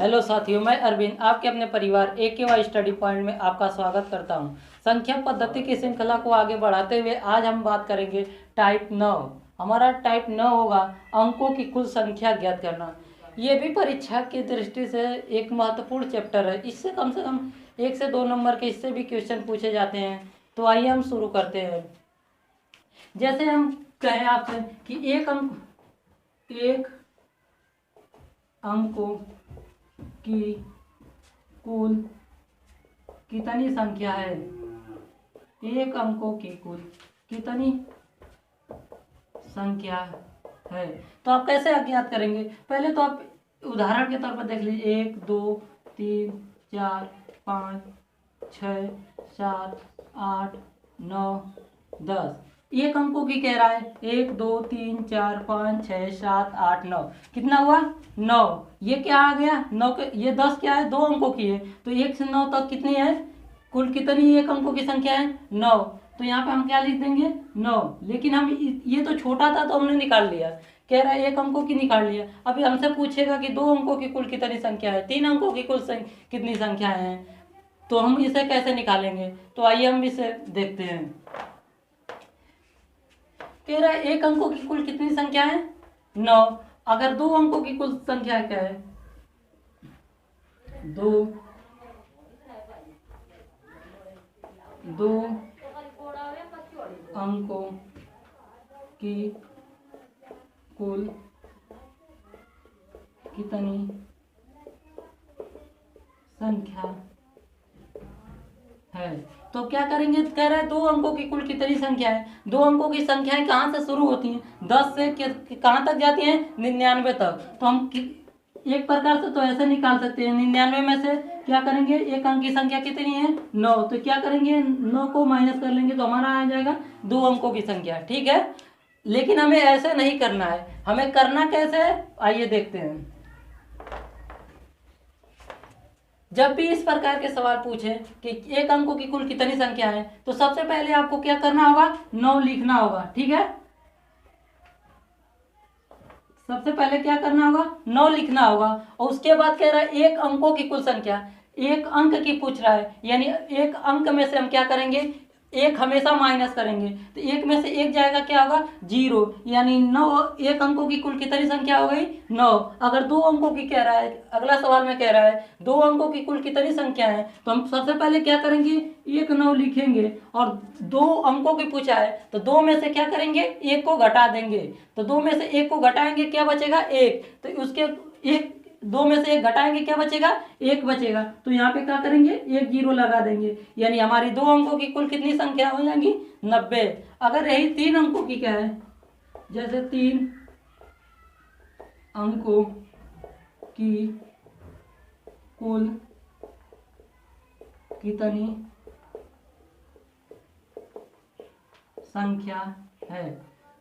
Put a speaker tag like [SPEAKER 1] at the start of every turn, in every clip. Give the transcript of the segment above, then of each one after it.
[SPEAKER 1] Hello साथियों, मैं अरविंद आपके अपने परिवार AKY स्टडी पॉइंट में आपका स्वागत करता हूं। संख्या पद्धति की श्रृंखला को आगे बढ़ाते हुए आज हम बात करेंगे टाइप 9। हमारा टाइप 9 होगा अंकों की कुल संख्या ज्ञात करना। ये भी परीक्षा की दृष्टि से एक महत्वपूर्ण चैप्टर है। इससे कम 1 से 2 नंबर के इससे भी क्वेश्चन पूछे जाते हैं। तो आइए हम शुरू करते हैं। जैसे हम कहें आपसे कि एक अंकों की कुल कितनी संख्या है। एक अंकों की कुल कितनी संख्या है, तो आप कैसे अज्ञात करेंगे। पहले तो आप उदाहरण के तौर पर देख लीजिए 1 2 3 4 5 6 7 8 9 10। एक अंकों की कह रहा है 1 2 3 4 5 6 7 8 9। कितना हुआ 9। ये क्या आ गया 9 के, ये 10 क्या है 2 अंकों की है, तो 1 से 9 तक कितनी है कुल कितनी एक अंकों की संख्या है 9। तो यहाँ पे हम क्या लिख देंगे 9। लेकिन हम ये तो छोटा था तो हमने निकाल लिया। कह रहा है एक अंकों की निकाल लिया। अभी हमसे पूछेगा कि 2 अंकों की कुल कितनी संख्या है, 3 अंकों की कुल कितनी संख्या है, तो हम इसे कैसे निकालेंगे। तो आइए हम इसे देखते हैं। कह रहा है एक अंकों की कुल कितनी संख्या है 9। अगर 2 अंकों की कुल संख्या क्या है 2 अंकों की कुल कितनी संख्या है, तो क्या करेंगे। कह रहा है 2 अंकों की कुल कितनी संख्या है। 2 अंकों की संख्याएं कहाँ से शुरू होती हैं 10 से कहाँ तक जाती हैं 99 तक। तो हम एक प्रकार से तो ऐसे निकाल सकते हैं 99 में से क्या करेंगे एक अंक की संख्या कितनी है 9, तो क्या करेंगे 9 को माइनस कर लेंगे तो हमारा आ जाएगा 2 अंकों की संख्या। ठीक है, लेकिन हमें ऐसे नहीं करना है। हमें करना कैसे है आइए देखते हैं। जब भी इस प्रकार के सवाल पूछे कि एक अंकों की कुल कितनी संख्या है, तो सबसे पहले आपको क्या करना होगा 9 लिखना होगा। ठीक है, सबसे पहले क्या करना होगा 9 लिखना होगा। और उसके बाद कह रहा है एक अंकों की कुल संख्या, एक अंक की पूछ रहा है, यानी एक अंक में से हम क्या करेंगे एक हमेशा माइनस करेंगे। तो एक में से एक जाएगा क्या होगा 0, यानी 9 एक अंकों की कुल कितनी संख्या हो गई 9। अगर 2 अंकों की कह रहा है, अगला सवाल में कह रहा है 2 अंकों की कुल कितनी संख्या है, तो हम सबसे पहले क्या करेंगे 1 9 लिखेंगे। और 2 अंकों की पूछा है तो 2 में से क्या करेंगे 1 को घटा देंगे। तो 2 में से 1 को घटाएंगे क्या बचेगा 1, तो उसके 2 में से 1 घटाएंगे क्या बचेगा 1 बचेगा। तो यहाँ पे क्या करेंगे 1 0 लगा देंगे, यानी हमारी 2 अंकों की कुल कितनी संख्या हो जाएगी 90। अगर यही 3 अंकों की क्या है, जैसे 3 अंकों की कुल कितनी संख्या है,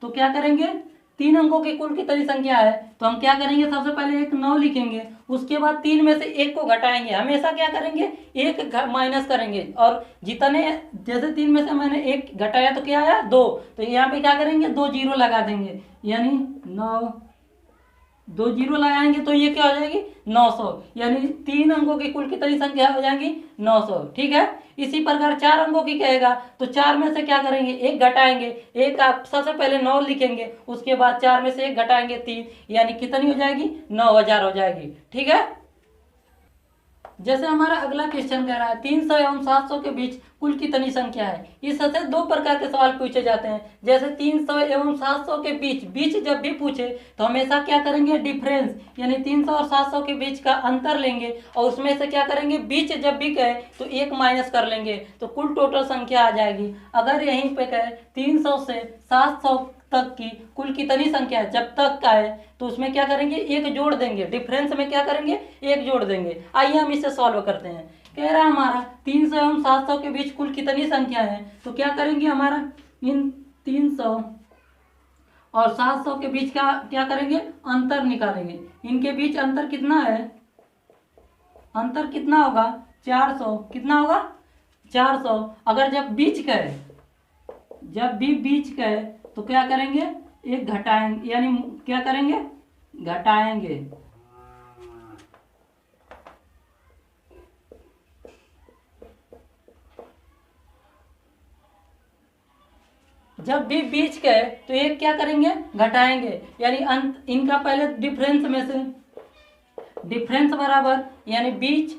[SPEAKER 1] तो क्या करेंगे 3 अंकों की कुल कितनी संख्या है, तो हम क्या करेंगे सबसे पहले एक 9 लिखेंगे। उसके बाद 3 में से 1 को घटाएंगे, हमेशा क्या करेंगे 1 माइनस करेंगे। और जितने जैसे 3 में से मैंने 1 घटाया तो क्या आया 2, तो यहाँ पे क्या करेंगे 2 0 लगा देंगे, यानी 9 2 0 लगाएंगे तो ये क्या हो जाएगी 900, यानी 3 अंकों की कुल कितनी संख्या हो जाएगी 900। ठीक है, इसी प्रकार 4 अंकों की कहेगा तो 4 में से क्या करेंगे 1 घटाएंगे। एक आप सबसे पहले 9 लिखेंगे, उसके बाद 4 में से 1 घटाएंगे 3, यानी कितनी हो जाएगी 9000 हो जाएगी। ठीक है, जैसे हमारा अगला क्वेश्चन कह रहा है 300 एवं 700 के बीच कुल कितनी संख्या है। इससे 2 प्रकार के सवाल पूछे जाते हैं। जैसे 300 एवं 700 के बीच जब भी पूछे तो हमेशा क्या करेंगे डिफरेंस, यानी 300 और 700 के बीच का अंतर लेंगे और उसमें से क्या करेंगे बीच जब भी कहे तो 1 माइनस कर लेंगे, तो कुल टोटल संख्या आ जाएगी। अगर यहीं पे कहे 300 से 700 तक की कुल कितनी संख्या है जब तक का है, तो उसमें क्या करेंगे 1 जोड़ देंगे। डिफरेंस में क्या करेंगे 1 जोड़ देंगे। आइए हम इसे सॉल्व करते हैं। कह रहा है हमारा 300 एवं 700 के बीच कुल कितनी संख्या है, तो क्या करेंगे हमारा इन 300 और 700 के बीच का क्या करेंगे अंतर निकालेंगे। इनके बीच अंतर कितना है, अंतर कितना होगा 400, कितना होगा 400। अगर जब भी बीच का है तो क्या करेंगे 1 घटाएंगे, यानी क्या करेंगे घटाएंगे। जब भी बीच गए तो एक क्या करेंगे, घटाएंगे, यानी अंत इनका पहले डिफरेंस में से, डिफरेंस बराबर यानी बीच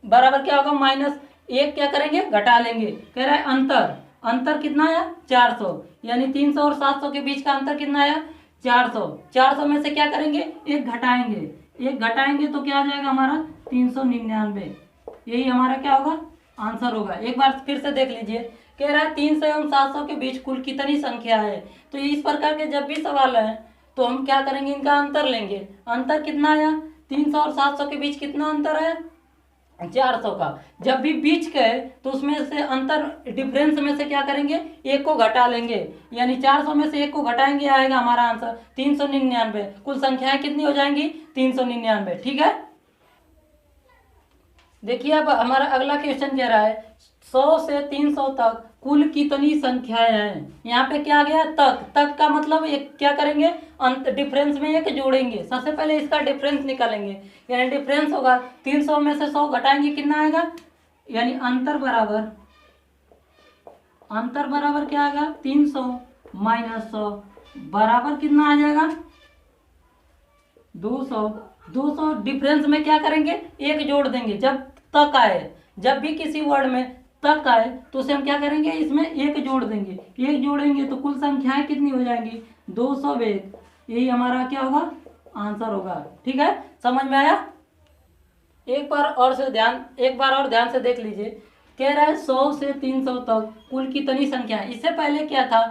[SPEAKER 1] बराबर क्या होगा, माइनस एक क्या करेंगे, घटा लेंगे। कह रहा है अंतर, अंतर कितना आया, 400, यानी 300 और 700 के बीच का अंतर कितना आया, 400। 400 में से क्या करेंगे, एक घटाएंगे, एक घटाएंगे तो क्या आ जाएगा हमारा 399। यही हमारा क्या होगा, आंसर होगा। एक बार फिर से देख लीजिए, कह रहा है 300 एवं 700 के बीच कुल कितनी संख्या है। तो इस प्रकार के जब भी सवाल है तो हम क्या करेंगे, इनका अंतर लेंगे। अंतर कितना आया, 300 और 700 के बीच कितना अंतर है, 400 का। जब भी बीच गए तो उसमें से अंतर डिफरेंस में से क्या करेंगे, एक को घटा लेंगे, यानी 400 में से एक को घटाएंगे, आएगा हमारा आंसर 399। कुल संख्याएं कितनी हो जाएंगी, 399। ठीक है, देखिए अब हमारा अगला क्वेश्चन कह रहा है 100 से 300 तक कुल कितनी संख्याएं हैं। यहाँ पे क्या आ गया, तक, तक का मतलब एक क्या करेंगे, अंत डिफरेंस में एक जोड़ेंगे। सबसे पहले इसका डिफरेंस निकालेंगे, यानी डिफरेंस होगा 300 में से 100 घटाएंगे कितना आएगा, यानी अंतर बराबर, अंतर बराबर क्या आएगा, 300 माइनस 100 बराबर कितना आ जाएगा, 200। 200 डिफरेंस में क्या करेंगे, एक जोड़ देंगे। जब तक आए, जब भी किसी वर्ड में तक आए तो उसे हम क्या करेंगे, इसमें एक जोड़ देंगे। एक जोड़ेंगे तो कुल संख्याएं कितनी हो जाएंगी, 201। यही हमारा क्या होगा, आंसर होगा। ठीक है, समझ में आया। एक बार और ध्यान से देख लीजिए, कह रहा है 100 से 300 तक कुल कितनी संख्या है। इससे पहले क्या था,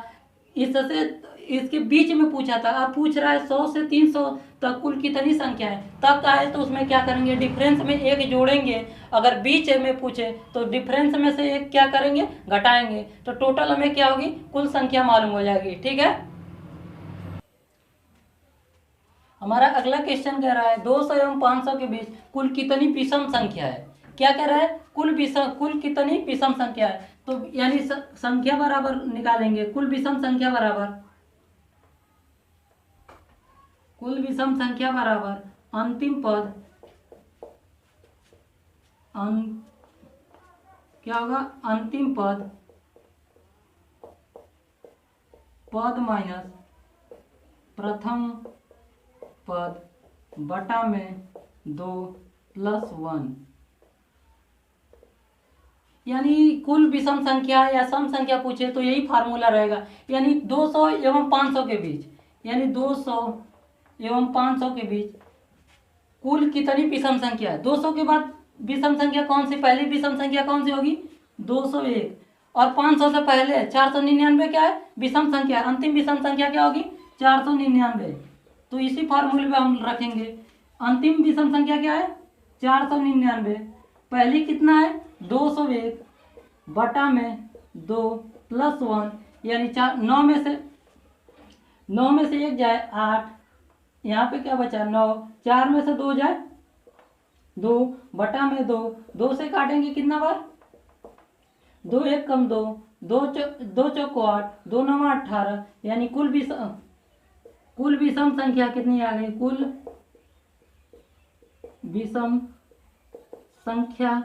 [SPEAKER 1] इससे इसके बीच में पूछा था, अब पूछ रहा है 100 से 300 तक कुल कितनी संख्या है। तक आए तो उसमें क्या करेंगे, डिफरेंस में एक जोड़ेंगे। अगर बीच में पूछे तो डिफरेंस में से एक क्या करेंगे, घटाएंगे, तो टोटल हमें क्या होगी, कुल संख्या मालूम हो जाएगी। ठीक है, हमारा अगला क्वेश्चन कह रहा है 200 एवं 500 के बीच कुल कितनी विषम संख्या है। क्या कह रहा है, कुल कितनी विषम संख्या है। तो यानी संख्या बराबर निकालेंगे, कुल विषम संख्या बराबर, कुल विषम संख्या बराबर अंतिम पद क्या होगा, अंतिम पद माइनस प्रथम पद बटा में 2 प्लस 1, यानी कुल विषम संख्या या सम संख्या पूछे तो यही फार्मूला रहेगा। यानी 200 एवं 500 के बीच, यानी 200 एवं 500 के बीच कुल कितनी विषम संख्या है। 200 के बाद विषम संख्या कौन सी, पहली विषम संख्या कौन सी होगी, 201। और 500 से पहले 499 क्या है, विषम संख्या, अंतिम विषम संख्या क्या होगी, 499। तो इसी फार्मूले में हम रखेंगे, अंतिम विषम संख्या क्या है, 499। पहली कितना है, 201 बटा में 2 प्लस 1, यानी 9 में से 1 जाए 8, यहाँ पे क्या बचा 9, 4 में से 2 जाए 2 बटा में 2, 2 से काटेंगे कितना बार, 2 1 कम 2, 2 चौको 8, 2 9 18, यानी कुल विषम संख्या कितनी आ गई, कुल विषम संख्या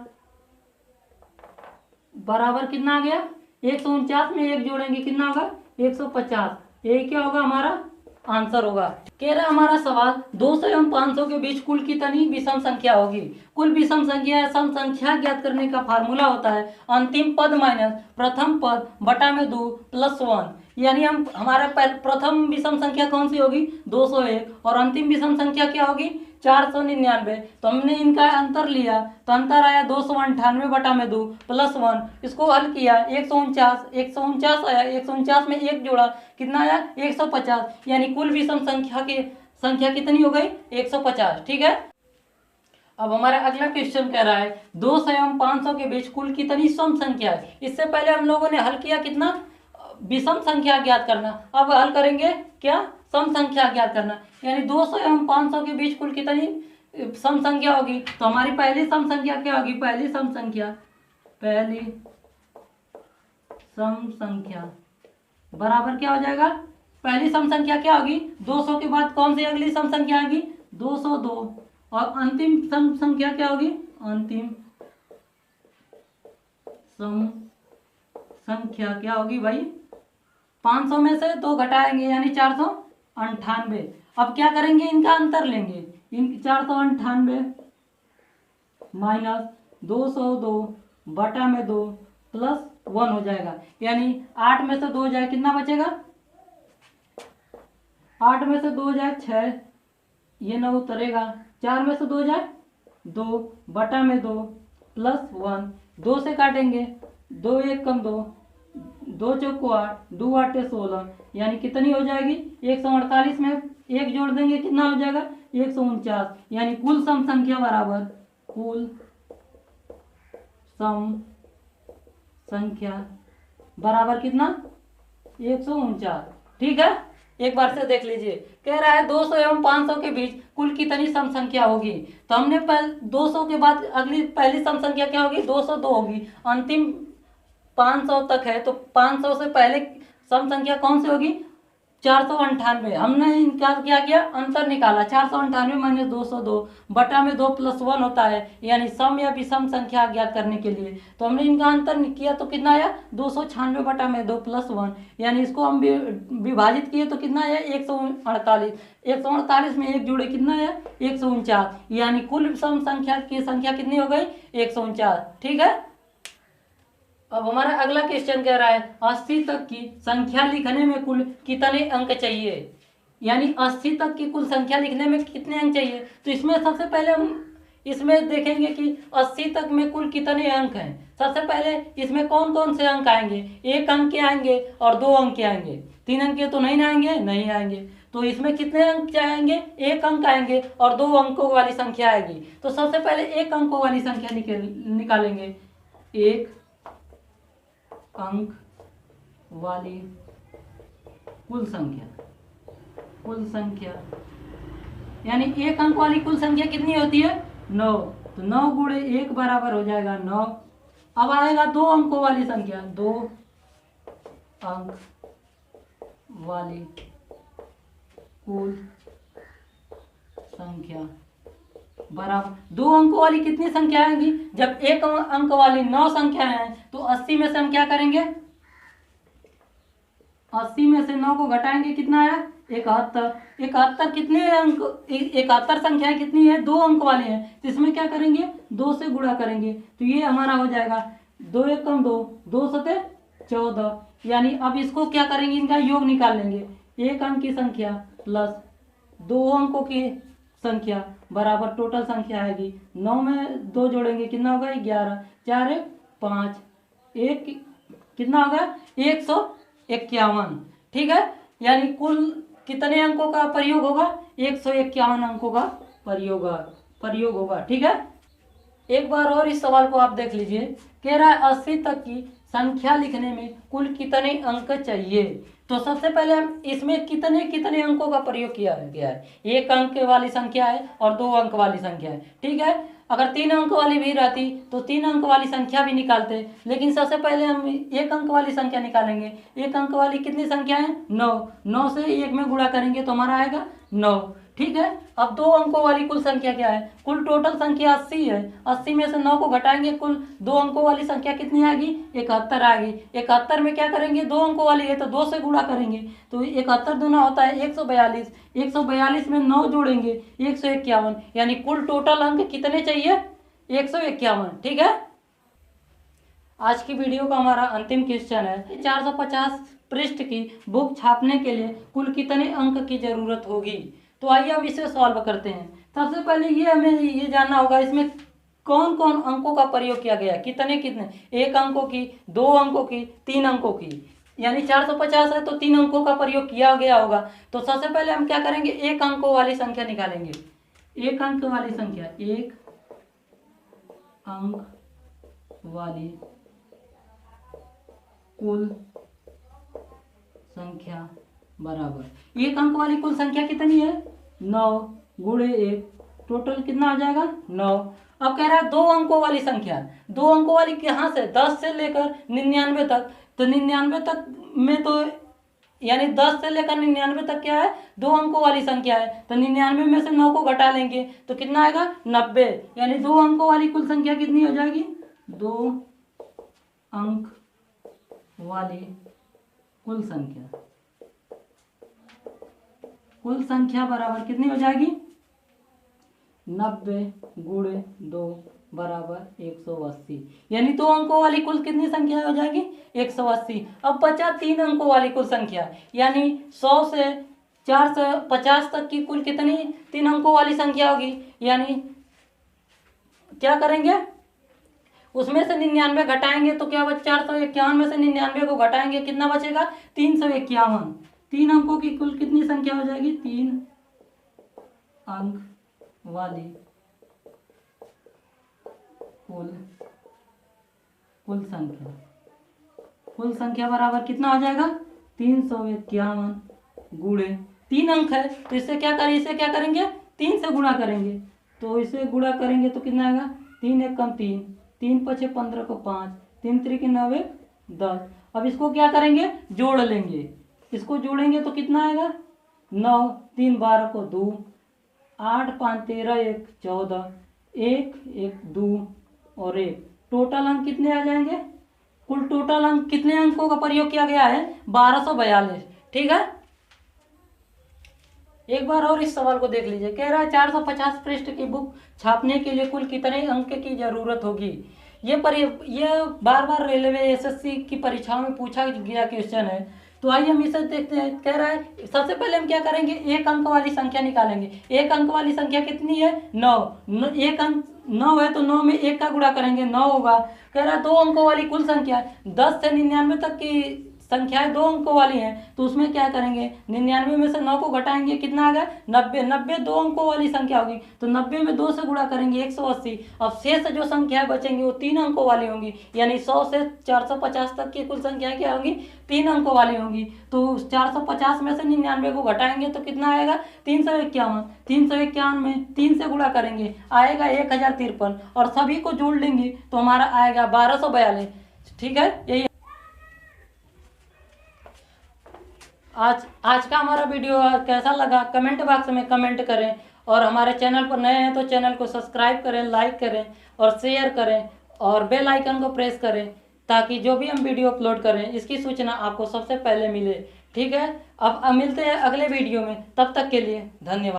[SPEAKER 1] बराबर कितना आ गया, 149 में एक जोड़ेंगे कितना होगा, 150। यही क्या होगा, हमारा आंसर होगा। कह रहा हमारा सवाल 200 एवं 500 के बीच कुल कितनी विषम संख्या होगी। कुल विषम संख्या या सम संख्या ज्ञात करने का फार्मूला होता है अंतिम पद माइनस प्रथम पद बटा में 2 प्लस 1, यानी हम हमारा प्रथम विषम संख्या कौन सी होगी, 201, और अंतिम विषम संख्या क्या होगी, 499। तो हमने इनका अंतर लिया तो अंतर आया 298 बटा में 2 प्लस 1। इसको हल किया 149 आया, 149 में एक जोड़ा कितना आया, 150, यानी कुल विषम संख्या कितनी हो गई, 150। ठीक है, अब हमारा अगला क्वेश्चन कह रहा है 200 एवं 500 के बीच कुल कितनी सम संख्या है। इससे पहले हम लोगों ने हल किया कितना, विषम संख्या ज्ञात करना। अब हल करेंगे क्या, सम संख्या ज्ञात करना, यानी 200 एवं 500 के बीच कुल कितनी सम संख्या होगी। तो हमारी पहली सम संख्या क्या होगी, पहली सम संख्या बराबर क्या हो जाएगा, पहली सम संख्या क्या होगी, 200 के बाद कौन सी अगली सम संख्या आएगी, 202, और अंतिम सम संख्या क्या होगी, अंतिम सम संख्या क्या होगी भाई, 500 में से 2 घटाएंगे यानी 498। अब क्या करेंगे, इनका अंतर लेंगे। इन 498 माइनस 202 बटा में 2 प्लस 1 हो जाएगा। यानी 8 में से 2 जाए कितना बचेगा, 8 में से 2 जाए 6, ये 9 उतरेगा। 4 में से 2 जाए 2 बटा में 2 प्लस 1, 2 से काटेंगे, 2 1 कम 2, 2 चौको 8, 2 8 16, यानी कितनी हो जाएगी 148 में 1 जोड़ देंगे कितना हो जाएगा 149। यानी कुल सम संख्या बराबर, कुल सम संख्या बराबर कितना 149। ठीक है, एक बार से देख लीजिए। कह रहा है 200 एवं 500 के बीच कुल कितनी सम संख्या होगी। तो हमने 200 के बाद अगली पहली सम संख्या क्या होगी, 202 होगी। अंतिम 500 तक है, तो 500 से पहले सम संख्या कौन सी होगी, 498। हमने इनका क्या किया, अंतर निकाला। 498 माइनस 202 बटा में 2 प्लस 1 होता है, यानी सम या विषम संख्या ज्ञात करने के लिए। तो हमने इनका अंतर किया तो कितना आया 296 बटा में 2 प्लस 1, यानी इसको हम विभाजित किए तो कितना आया 148। 148 में 1 जोड़े कितना आया 149, यानी कुल सम संख्या की संख्या कितनी हो गई 149। ठीक है, अब हमारा अगला क्वेश्चन कह रहा है 80 तक की संख्या लिखने में कुल कितने अंक चाहिए। यानी 80 तक की कुल संख्या लिखने में कितने अंक चाहिए। तो इसमें सबसे पहले हम इसमें देखेंगे कि 80 तक में कुल कितने अंक हैं। सबसे पहले इसमें कौन कौन से अंक आएंगे, 1 अंक के आएंगे और 2 अंक के आएंगे। 3 अंक के तो नहीं आएंगे, नहीं आएंगे। तो इसमें कितने अंक आएंगे, 1 अंक आएंगे और 2 अंकों वाली संख्या आएगी। तो सबसे पहले 1 अंकों वाली संख्या निकालेंगे। 1 अंक वाली कुल संख्या यानी 1 अंक वाली कुल संख्या कितनी होती है 9। तो 9 गुणे 1 बराबर हो जाएगा 9। अब आएगा 2 अंकों वाली संख्या, 2 अंक वाली कुल संख्या बराबर 2 अंकों वाली कितनी संख्या आएंगी, जब 1 अंक वाली 9 संख्या है तो 80 में से हम क्या करेंगे, 80 में से 9 को घटाएंगे कितना आया 71। 71 कितने अंक, 71 संख्याएं कितनी है 2 अंक वाली है, तो इसमें क्या करेंगे 2 से गुणा करेंगे। तो ये हमारा हो जाएगा 2 1 कम 2, 2 सते 14। यानी अब इसको क्या करेंगे, इनका योग निकाल लेंगे। 1 अंक की संख्या प्लस 2 अंकों की संख्या बराबर टोटल संख्या आएगी। 9 में 2 जोड़ेंगे कितना होगा 11, 4 1 5, 1 कितना होगा 151। ठीक है, यानी कुल कितने अंकों का प्रयोग होगा 151 अंकों का प्रयोग होगा। ठीक है, एक बार और इस सवाल को आप देख लीजिए। कह रहा है 80 तक की संख्या लिखने में कुल कितने अंक चाहिए। तो सबसे पहले हम इसमें कितने कितने अंकों का प्रयोग किया गया है। 1 अंक वाली संख्या है और 2 अंक वाली संख्या है। ठीक है, अगर 3 अंक वाली भी रहती तो 3 अंक वाली संख्या भी निकालते, लेकिन सबसे पहले हम 1 अंक वाली संख्या निकालेंगे। 1 अंक वाली कितनी संख्या है 9। 9 से 1 में गुणा करेंगे तो हमारा आएगा 9। ठीक है, अब 2 अंकों वाली कुल संख्या क्या है, कुल टोटल संख्या 80 है। 80 में से 9 को घटाएंगे, कुल 2 अंकों वाली संख्या कितनी आएगी 71 आएगी। 71 में क्या करेंगे 2 अंकों वाली है तो 2 से गुणा करेंगे, तो 71 दूना होता है 142। 142 में 9 जोड़ेंगे 151, यानी कुल टोटल अंक कितने चाहिए 151। ठीक है, आज की वीडियो का हमारा अंतिम क्वेश्चन है 450 पृष्ठ की बुक छापने के लिए कुल कितने अंक की जरूरत होगी। तो आइए अब इसे सॉल्व करते हैं। सबसे पहले ये हमें ये जानना होगा इसमें कौन कौन अंकों का प्रयोग किया गया, कितने कितने, 1 अंकों की, 2 अंकों की, 3 अंकों की। यानी 450 है तो 3 अंकों का प्रयोग किया गया होगा। तो सबसे पहले हम क्या करेंगे 1 अंकों वाली संख्या निकालेंगे। 1 अंक वाली संख्या, 1 अंक वाली कुल संख्या बराबर 1 अंक वाली कुल संख्या कितनी है 9 गुणे 1, टोटल कितना आ जाएगा 9। अब कह रहा है 2 अंकों वाली संख्या, 2 अंकों वाली कहाँ से 10 से लेकर 99 तक। तो 99 तक में तो यानी 10 से लेकर 99 तक क्या है 2 अंकों वाली संख्या है। तो 99 में से 9 को घटा लेंगे तो कितना आएगा 90। यानी 2 अंकों वाली कुल संख्या कितनी हो जाएगी 2 अंक वाली कुल संख्या, कुल संख्या बराबर कितनी हो जाएगी? 90 गुणे 2 बराबर 180, यानी 2 अंकों वाली कुल कितनी संख्या हो जाएगी? 180। अब बचा 3 अंकों वाली कुल संख्या, यानी 100 से 450 तक की कुल कितनी 3 अंकों वाली संख्या होगी? यानी क्या करेंगे, उसमें से 99 घटाएंगे तो क्या बच 451 में से 99 को घटाएंगे कितना बचेगा? 351। 3 अंकों की कुल कितनी संख्या हो जाएगी? 3 अंक वाली कुल संख्या, कुल संख्या बराबर कितना हो जाएगा? 351 गुणे 3 अंक है तो इसे क्या करें, इसे क्या करेंगे? 3 से गुणा करेंगे, तो इसे गुणा करेंगे तो कितना आएगा? 3 एक कम 3, 3 पछे 15 को 5, 3 त्रिक 9 10। अब इसको क्या करेंगे? जोड़ लेंगे, इसको जोड़ेंगे तो कितना आएगा? 9 3 12 को 2, 8 5 13 1 14, 1 1 2 और 1। टोटल अंक कितने आ जाएंगे? कुल टोटल अंक कितने अंकों का प्रयोग किया गया है? 1242। ठीक है, एक बार और इस सवाल को देख लीजिए। कह रहा है 450 पृष्ठ की बुक छापने के लिए कुल कितने अंक की जरूरत होगी? ये बार बार रेलवे एसएससी की परीक्षाओं में पूछा गया क्वेश्चन है, तो आइए हम इसे देखते हैं। कह रहा है सबसे पहले हम क्या करेंगे? एक अंक वाली संख्या निकालेंगे। एक अंक वाली संख्या कितनी है? 9। एक अंक 9 है तो 9 में 1 का गुणा करेंगे, 9 होगा। कह रहा है 2 अंकों वाली कुल संख्या, 10 से 99 तक की संख्याएं 2 अंकों वाली हैं, तो उसमें क्या करेंगे? 99 में से 9 को घटाएंगे, कितना आ गया? 90। 90 2 अंकों वाली संख्या होगी, तो 90 में 2 से गुणा करेंगे 180। अब शेष जो संख्याएं बचेंगी वो 3 अंकों वाली होंगी, यानी 100 से 450 तक की कुल संख्याएं क्या होंगी? 3 अंकों वाली होंगी। तो 450 में से 99 को घटाएंगे तो कितना आएगा? 351। 351 में 3 से गुणा करेंगे, आएगा 1053, और सभी को जोड़ लेंगे तो हमारा आएगा 1242। ठीक है, यही आज का हमारा वीडियो कैसा लगा कमेंट बॉक्स में कमेंट करें, और हमारे चैनल पर नए हैं तो चैनल को सब्सक्राइब करें, लाइक करें और शेयर करें, और बेल आइकन को प्रेस करें, ताकि जो भी हम वीडियो अपलोड करें इसकी सूचना आपको सबसे पहले मिले। ठीक है, अब मिलते हैं अगले वीडियो में, तब तक के लिए धन्यवाद।